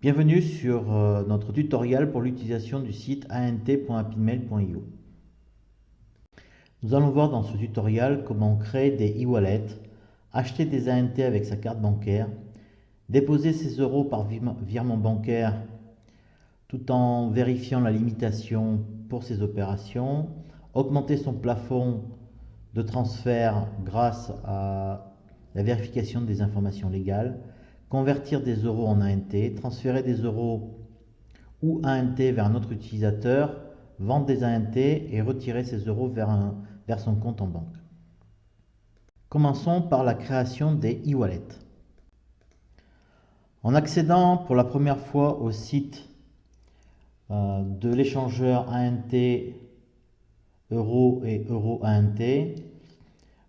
Bienvenue sur notre tutoriel pour l'utilisation du site ant.apinmail.io. Nous allons voir dans ce tutoriel comment créer des e-wallets, acheter des ANT avec sa carte bancaire, déposer ses euros par virement bancaire tout en vérifiant la limitation pour ces opérations, augmenter son plafond de transfert grâce à la vérification des informations légales, convertir des euros en ANT, transférer des euros ou ANT vers un autre utilisateur, vendre des ANT et retirer ces euros vers son compte en banque. Commençons par la création des e-wallets. En accédant pour la première fois au site de l'échangeur ANT Euro et Euro ANT,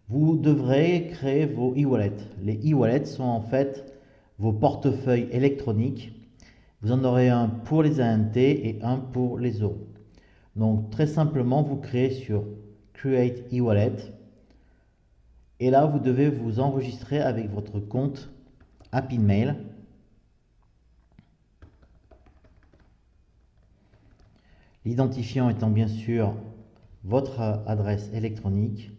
vous devrez créer vos e-wallets. Les e-wallets sont en fait vos portefeuilles électroniques. Vous en aurez un pour les ANT et un pour les euros. Donc très simplement, vous créez sur Create e-wallet et là vous devez vous enregistrer avec votre compte Apinmail. L'identifiant étant bien sûr votre adresse électronique.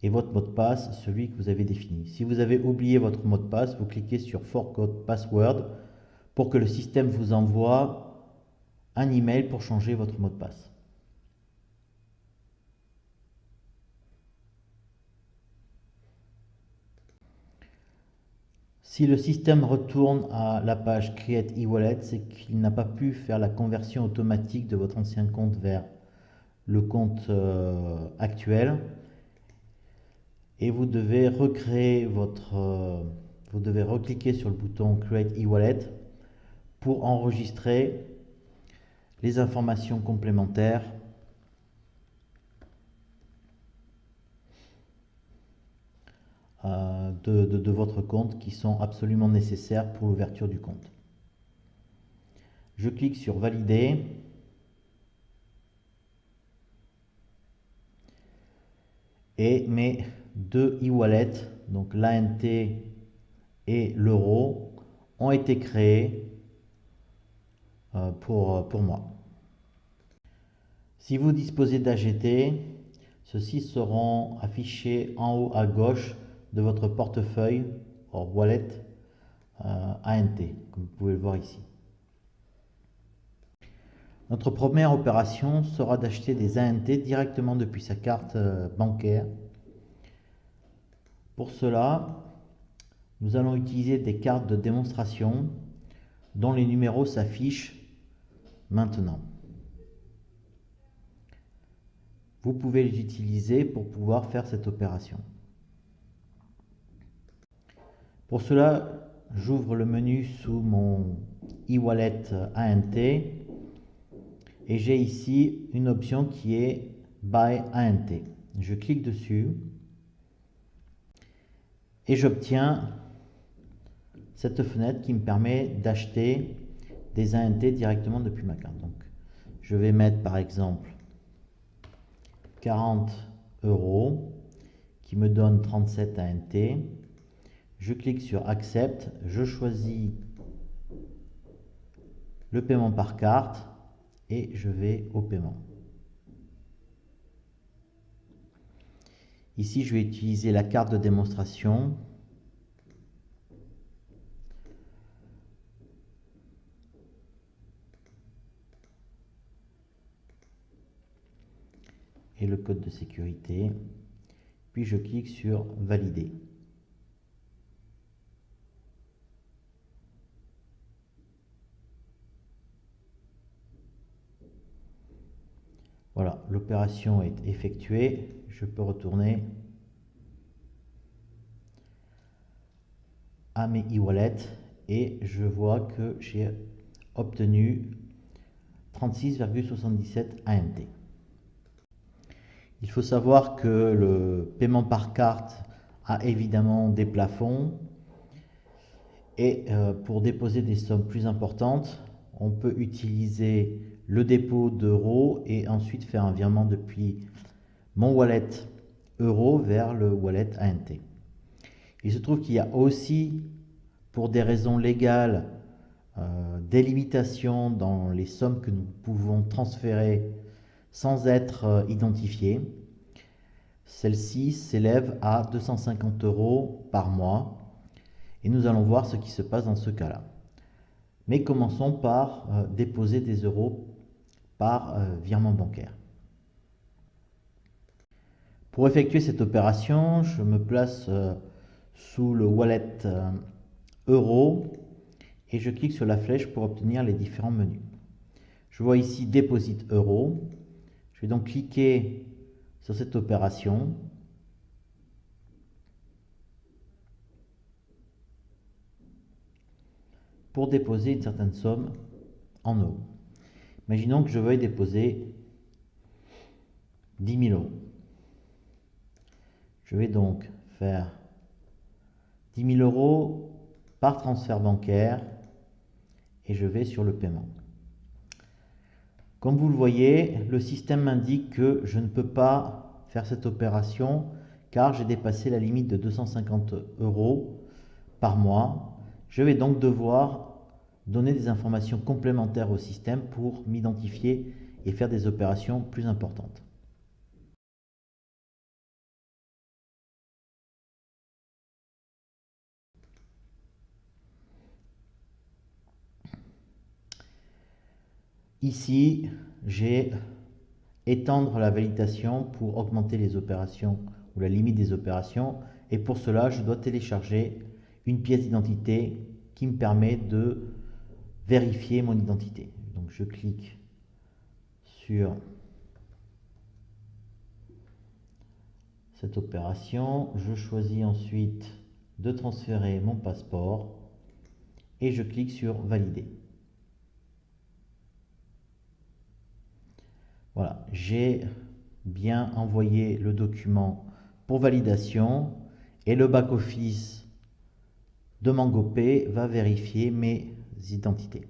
Et votre mot de passe, celui que vous avez défini. Si vous avez oublié votre mot de passe, vous cliquez sur Forgot Password pour que le système vous envoie un email pour changer votre mot de passe. Si le système retourne à la page Create e-wallet, c'est qu'il n'a pas pu faire la conversion automatique de votre ancien compte vers le compte actuel. Et vous devez recréer vous devez recliquer sur le bouton Create e-wallet pour enregistrer les informations complémentaires de votre compte qui sont absolument nécessaires pour l'ouverture du compte. Je clique sur Valider. Et mes deux e-wallets, donc l'ANT et l'euro, ont été créés pour moi. Si vous disposez d'AGT, ceux-ci seront affichés en haut à gauche de votre portefeuille or wallet ANT, comme vous pouvez le voir ici. Notre première opération sera d'acheter des ANT directement depuis sa carte bancaire. Pour cela, nous allons utiliser des cartes de démonstration dont les numéros s'affichent maintenant. Vous pouvez les utiliser pour pouvoir faire cette opération. Pour cela, j'ouvre le menu sous mon e-wallet ANT et j'ai ici une option qui est Buy ANT. Je clique dessus et j'obtiens cette fenêtre qui me permet d'acheter des ANT directement depuis ma carte. Donc, je vais mettre par exemple 40 € qui me donne 37 ANT. Je clique sur Accept, je choisis le paiement par carte et je vais au paiement. Ici, je vais utiliser la carte de démonstration. Et le code de sécurité. Puis je clique sur Valider. Voilà, l'opération est effectuée. Je peux retourner à mes e-wallets et je vois que j'ai obtenu 36,77 ANT. Il faut savoir que le paiement par carte a évidemment des plafonds et pour déposer des sommes plus importantes, on peut utiliser le dépôt d'euros et ensuite faire un virement depuis mon wallet euro vers le wallet ANT. Il se trouve qu'il y a aussi, pour des raisons légales, des limitations dans les sommes que nous pouvons transférer sans être identifiés. Celle-ci s'élève à 250 € par mois et nous allons voir ce qui se passe dans ce cas-là. Mais commençons par déposer des euros par virement bancaire. Pour effectuer cette opération, je me place sous le wallet euro et je clique sur la flèche pour obtenir les différents menus. Je vois ici Deposit euro. Je vais donc cliquer sur cette opération. Pour déposer une certaine somme en euros. Imaginons que je veuille déposer 10 000 €. Je vais donc faire 10 000 € par transfert bancaire et je vais sur le paiement. Comme vous le voyez, le système m'indique que je ne peux pas faire cette opération car j'ai dépassé la limite de 250 € par mois. Je vais donc devoir donner des informations complémentaires au système pour m'identifier et faire des opérations plus importantes. Ici, j'ai étendre la validation pour augmenter les opérations ou la limite des opérations, et pour cela je dois télécharger une pièce d'identité qui me permet de vérifier mon identité. Donc je clique sur cette opération, je choisis ensuite de transférer mon passeport et je clique sur valider. Voilà, j'ai bien envoyé le document pour validation et le back-office de MangoPay va vérifier mes identités.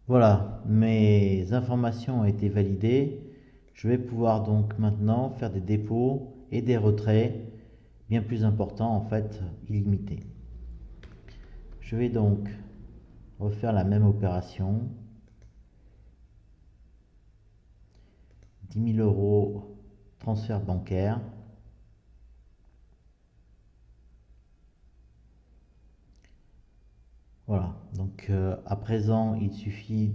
Voilà, mes informations ont été validées. Je vais pouvoir donc maintenant faire des dépôts et des retraits bien plus importants, en fait illimités. Je vais donc refaire la même opération. 10 000 € transfert bancaire. Voilà, donc à présent, il suffit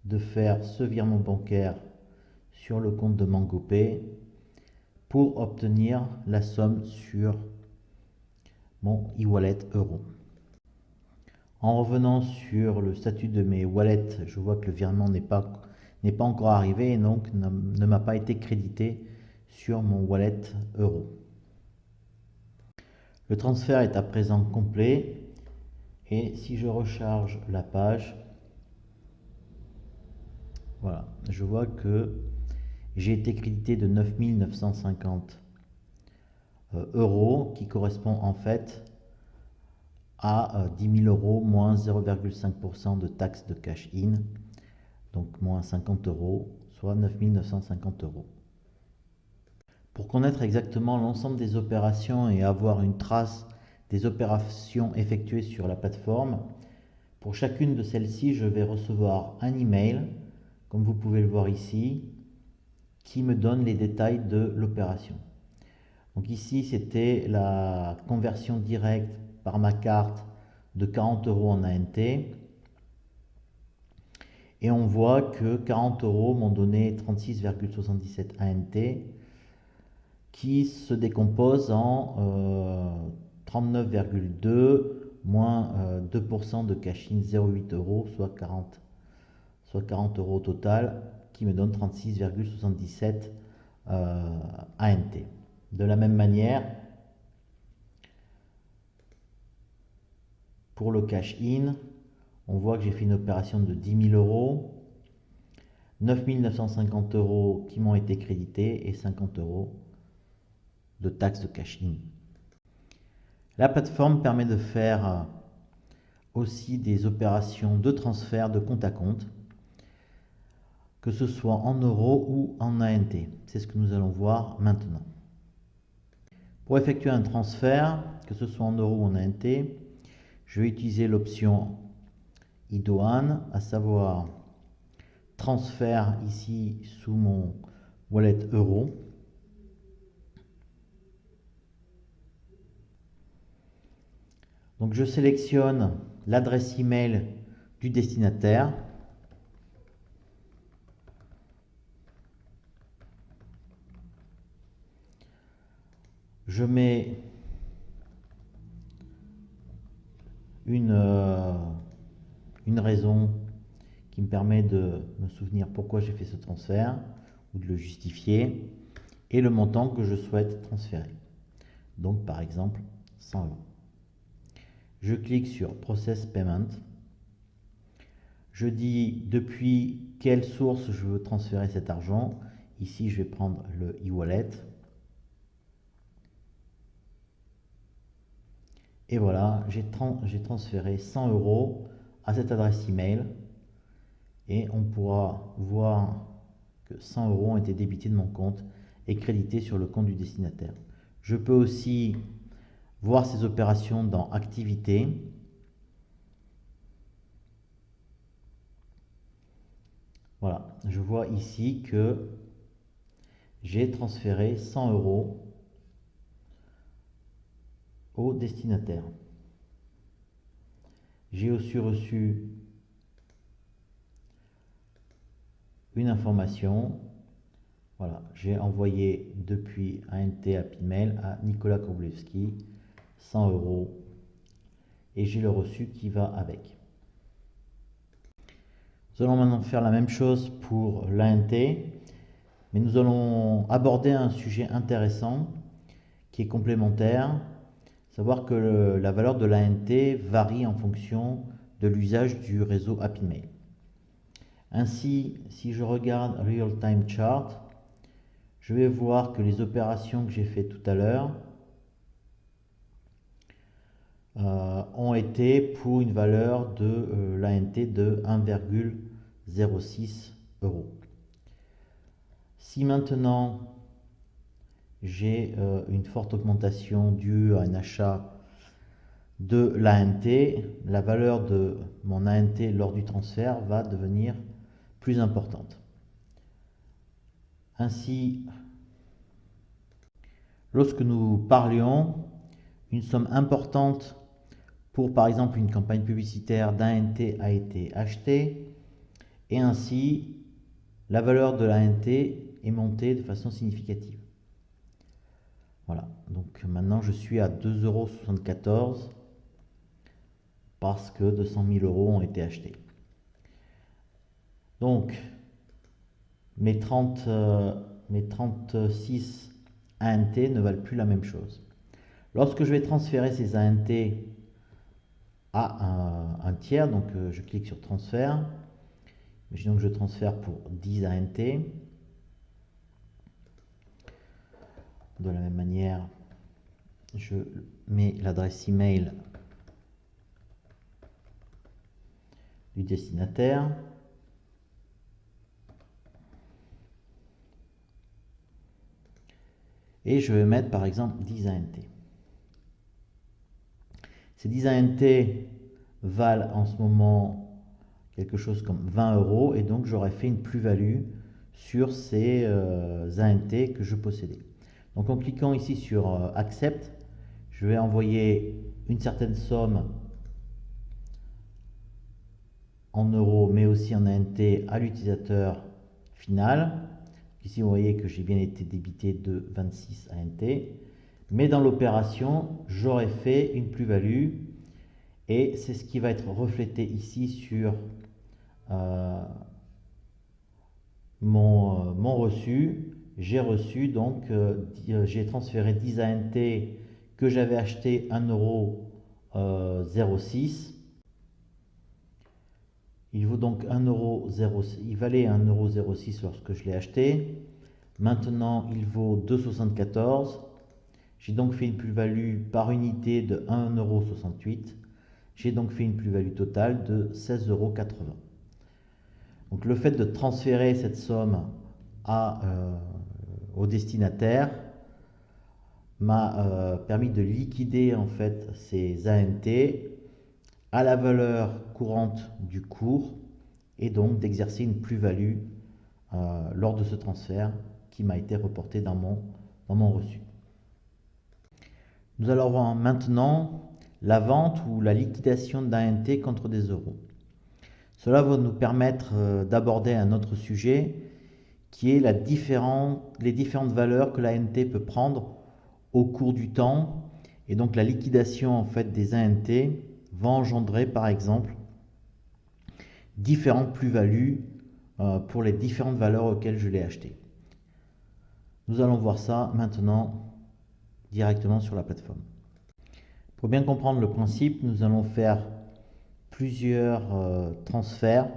de faire ce virement bancaire sur le compte de MangoPay pour obtenir la somme sur mon e-wallet euro. En revenant sur le statut de mes wallets, je vois que le virement n'est pas encore arrivé et donc ne m'a pas été crédité sur mon wallet euro. Le transfert est à présent complet et si je recharge la page, voilà, je vois que j'ai été crédité de 9 950 € qui correspond en fait à 10 000 € moins 0,5% de taxe de cash-in, donc moins 50 €, soit 9 950 €. Pour connaître exactement l'ensemble des opérations et avoir une trace des opérations effectuées sur la plateforme, pour chacune de celles-ci, je vais recevoir un email, comme vous pouvez le voir ici, qui me donne les détails de l'opération. Donc ici, c'était la conversion directe par ma carte de 40 € en ANT. Et on voit que 40 € m'ont donné 36,77 ANT qui se décompose en 39,2 moins 2% de cash-in 0,8 €, soit 40 € au total, qui me donne 36,77 ANT. De la même manière, pour le cash-in, on voit que j'ai fait une opération de 10 000 €, 9 950 € qui m'ont été crédités et 50 € de taxes de cash-in. La plateforme permet de faire aussi des opérations de transfert de compte à compte, que ce soit en euros ou en ANT. C'est ce que nous allons voir maintenant. Pour effectuer un transfert, que ce soit en euros ou en ANT, je vais utiliser l'option iDouane, à savoir transfert ici sous mon wallet euro. Donc je sélectionne l'adresse email du destinataire. Je mets une raison qui me permet de me souvenir pourquoi j'ai fait ce transfert ou de le justifier et le montant que je souhaite transférer. Donc par exemple 100 euros. Je clique sur Process Payment. Je dis depuis quelle source je veux transférer cet argent. Ici, je vais prendre le e-wallet. Et voilà, j'ai transféré 100 euros à cette adresse email. Et on pourra voir que 100 euros ont été débités de mon compte et crédités sur le compte du destinataire. Je peux aussi voir ces opérations dans Activités. Voilà, je vois ici que j'ai transféré 100 euros au destinataire. J'ai aussi reçu une information. Voilà, j'ai envoyé depuis ANT Happymail à Nicolas Koblewski 100 euros et j'ai le reçu qui va avec. Nous allons maintenant faire la même chose pour l'ANT, mais nous allons aborder un sujet intéressant qui est complémentaire, savoir que la valeur de l'ANT varie en fonction de l'usage du réseau Happymail. Ainsi, si je regarde Real Time Chart, je vais voir que les opérations que j'ai faites tout à l'heure ont été pour une valeur de l'ANT de 1,06 euros. Si maintenant j'ai une forte augmentation due à un achat de l'ANT, la valeur de mon ANT lors du transfert va devenir plus importante. Ainsi, lorsque nous parlions, une somme importante pour par exemple une campagne publicitaire d'ANT a été achetée et ainsi la valeur de l'ANT est montée de façon significative. Voilà, donc maintenant je suis à 2,74 € parce que 200 000 euros ont été achetés. Donc mes 36 ANT ne valent plus la même chose. Lorsque je vais transférer ces ANT à un tiers, donc je clique sur transfert, imaginons que je transfère pour 10 ANT. De la même manière, je mets l'adresse email du destinataire. Et je vais mettre par exemple 10 ANT. Ces 10 ANT valent en ce moment quelque chose comme 20 euros et donc j'aurais fait une plus-value sur ces ANT que je possédais. Donc en cliquant ici sur Accept, je vais envoyer une certaine somme en euros mais aussi en ANT à l'utilisateur final. Ici vous voyez que j'ai bien été débité de 26 ANT. Mais dans l'opération, j'aurais fait une plus-value et c'est ce qui va être reflété ici sur mon reçu. J'ai reçu donc, j'ai transféré 10 ANT que j'avais acheté 1,06 €. Il vaut donc 1,06 €, il valait 1,06 € lorsque je l'ai acheté. Maintenant, il vaut 2,74 €. J'ai donc fait une plus-value par unité de 1,68 €. J'ai donc fait une plus-value totale de 16,80 €. Donc le fait de transférer cette somme au destinataire m'a permis de liquider en fait ces ANT à la valeur courante du cours et donc d'exercer une plus-value lors de ce transfert qui m'a été reporté dans mon reçu. Nous allons voir maintenant la vente ou la liquidation d'ANT contre des euros. Cela va nous permettre d'aborder un autre sujet qui est les différentes valeurs que l'ANT peut prendre au cours du temps, et donc la liquidation en fait des ANT va engendrer par exemple différentes plus-values pour les différentes valeurs auxquelles je l'ai acheté. Nous allons voir ça maintenant directement sur la plateforme. Pour bien comprendre le principe, nous allons faire plusieurs transferts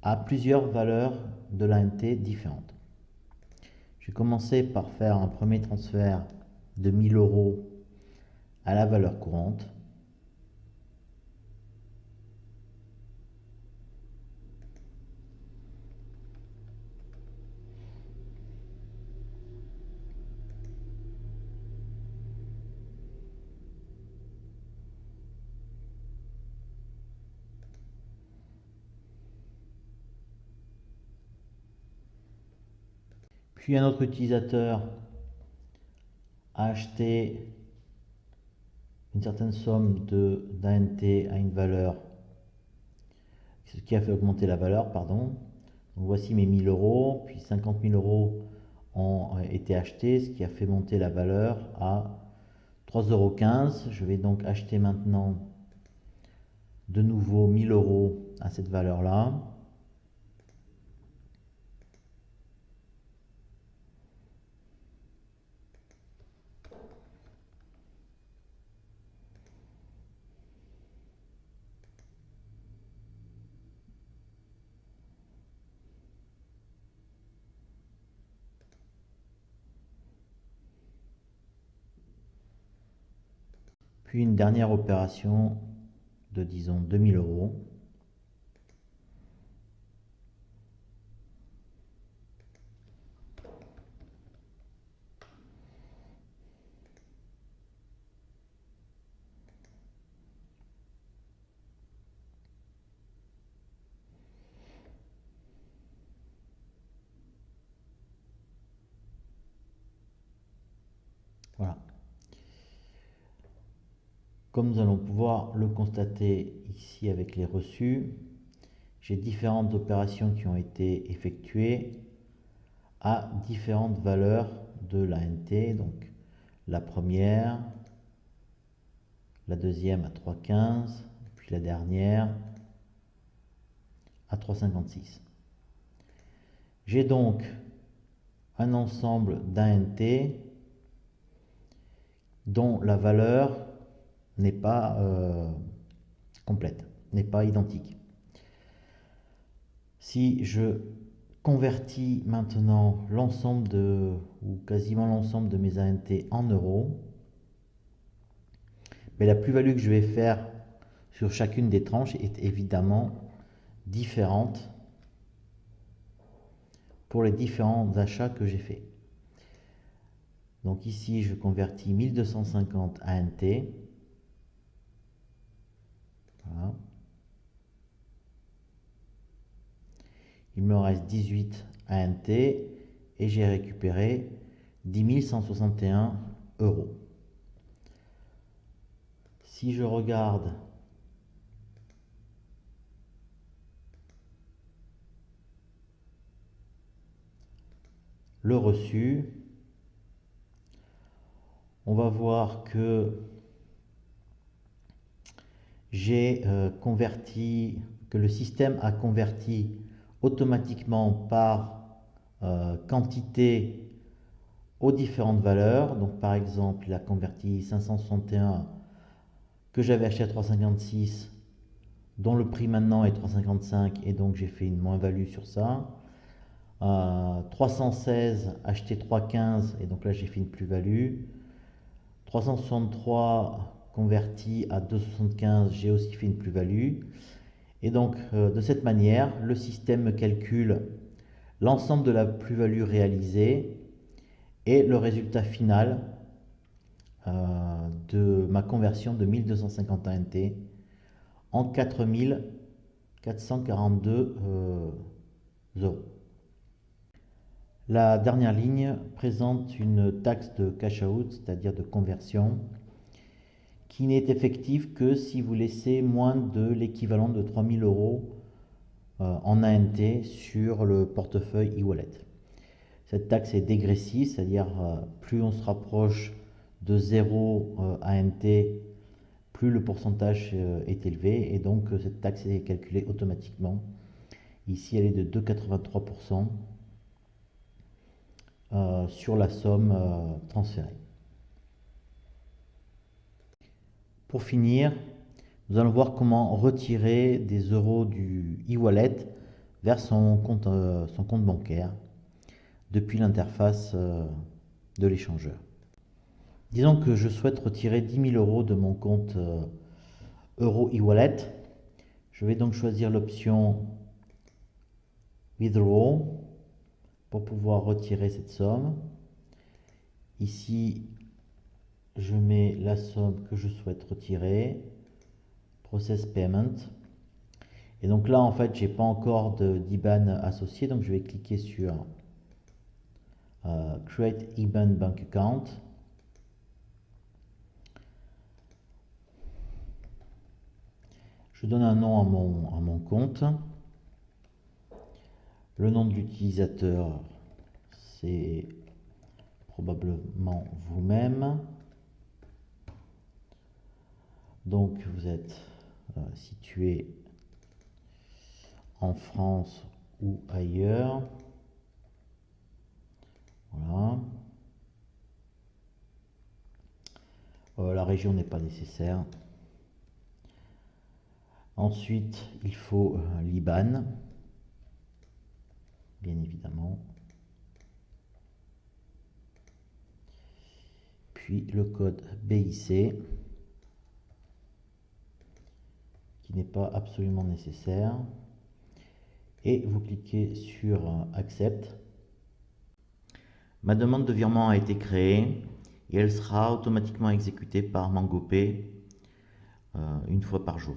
à plusieurs valeurs de l'ANT différentes. Je vais commencer par faire un premier transfert de 1000 € à la valeur courante. Puis un autre utilisateur a acheté une certaine somme d'ANT à une valeur, ce qui a fait augmenter la valeur, pardon. Donc voici mes 1000 €, puis 50 000 € ont été achetés, ce qui a fait monter la valeur à 3,15 €. Je vais donc acheter maintenant de nouveau 1000 € à cette valeur-là. Puis une dernière opération de, disons, 2000 €. Voilà. Comme nous allons pouvoir le constater ici avec les reçus, j'ai différentes opérations qui ont été effectuées à différentes valeurs de l'ANT. Donc la première, la deuxième à 3,15, puis la dernière à 3,56. J'ai donc un ensemble d'ANT dont la valeur n'est pas complète, n'est pas identique. Si je convertis maintenant l'ensemble ou quasiment l'ensemble de mes ANT en euros, mais la plus-value que je vais faire sur chacune des tranches est évidemment différente pour les différents achats que j'ai faits. Donc ici, je convertis 1250 ANT. Voilà. Il me reste 18 ANT et j'ai récupéré 10 161 €. Si je regarde le reçu, on va voir que que le système a converti automatiquement par quantité aux différentes valeurs. Donc par exemple, il a converti 561 que j'avais acheté à 3,56, dont le prix maintenant est 3,55, et donc j'ai fait une moins-value sur ça. 316 acheté 3,15, et donc là j'ai fait une plus-value. 363 converti à 2,75, j'ai aussi fait une plus-value. Et donc de cette manière, le système me calcule l'ensemble de la plus-value réalisée et le résultat final de ma conversion de 1250 ANT en 4442 euros. La dernière ligne présente une taxe de cash out, c'est-à-dire de conversion, qui n'est effective que si vous laissez moins de l'équivalent de 3000 euros en ANT sur le portefeuille e-wallet. Cette taxe est dégressive, c'est-à-dire plus on se rapproche de 0 ANT, plus le pourcentage est élevé, et donc cette taxe est calculée automatiquement. Ici, elle est de 2,83% sur la somme transférée. Pour finir, nous allons voir comment retirer des euros du e-wallet vers son compte bancaire depuis l'interface de l'échangeur. Disons que je souhaite retirer 10 000 euros de mon compte Euro e-wallet. Je vais donc choisir l'option Withdraw pour pouvoir retirer cette somme. Ici, je mets la somme que je souhaite retirer, Process Payment. Et donc là, en fait, j'ai pas encore d'IBAN associé, donc je vais cliquer sur Create IBAN Bank Account. Je donne un nom à mon compte. Le nom de l'utilisateur, c'est probablement vous-même. Donc vous êtes situé en France ou ailleurs. Voilà. La région n'est pas nécessaire. Ensuite, il faut l'IBAN, bien évidemment. Puis le code BIC, qui n'est pas absolument nécessaire. Et vous cliquez sur Accept. Ma demande de virement a été créée et elle sera automatiquement exécutée par MangoPay une fois par jour.